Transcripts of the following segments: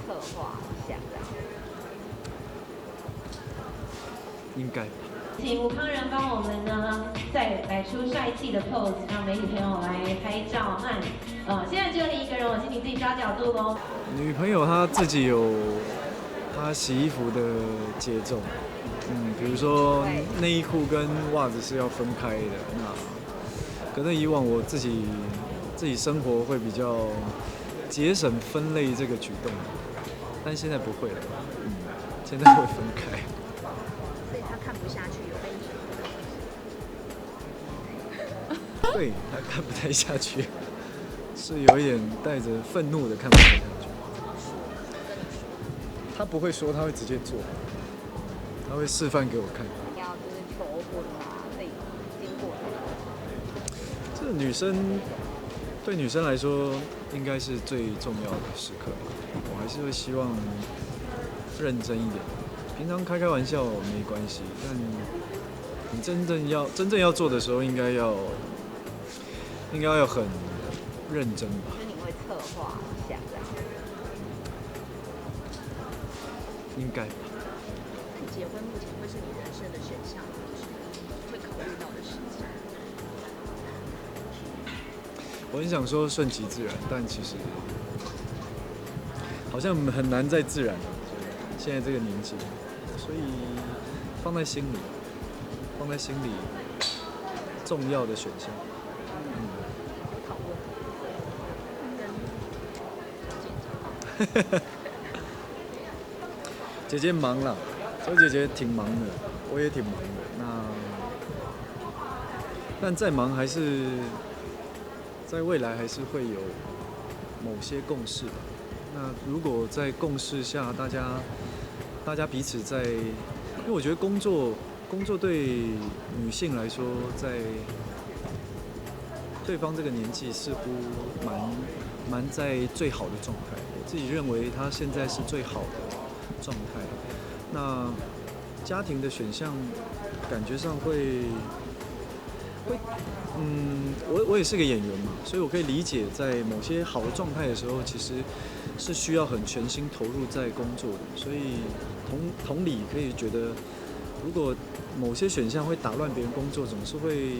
策划一下这样？应该吧。请吴康仁帮我们呢再摆出帅气的 pose， 让媒体朋友来拍照和现在只有你一个人，我请你自己抓角度喽。女朋友她自己有她洗衣服的节奏，比如说内衣裤跟袜子是要分开的。那可能以往我自己生活会比较节省分类这个举动，但现在不会了，现在会分开。所以他看不下去，有被你。对，他看不太下去，是有一点带着愤怒的看不太下去。他不会说，他会直接做，他会示范给我看。要就是求婚啊，自己经过的。这女生对女生来说，应该是最重要的时刻。我还是会希望认真一点。平常开玩笑没关系，但你真正要做的时候，应该要很认真吧。就是你会策划一下这样？应该吧。结婚目前会是你人生的选项，就是会考虑到的事情。我很想说顺其自然，但其实好像很难再自然了。现在这个年纪，所以放在心里重要的选项。讨论跟姐姐忙啦，所以姐姐挺忙的，我也挺忙的。但再忙还是在未来还是会有某些共识吧。那如果在共识下，大家彼此在，因为我觉得工作对女性来说，在对方这个年纪似乎蛮在最好的状态。我自己认为她现在是最好的状态。那家庭的选项感觉上会，我也是个演员嘛，所以我可以理解，在某些好的状态的时候，其实是需要很全心投入在工作的。所以同理可以觉得，如果某些选项会打乱别人工作，总是会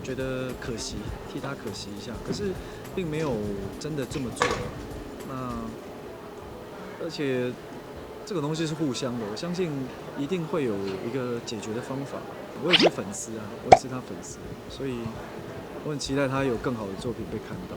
觉得可惜，替他可惜一下。可是并没有真的这么做。而且这个东西是互相的，我相信一定会有一个解决的方法。我也是粉丝啊，我也是他粉丝，所以我很期待他有更好的作品被看到。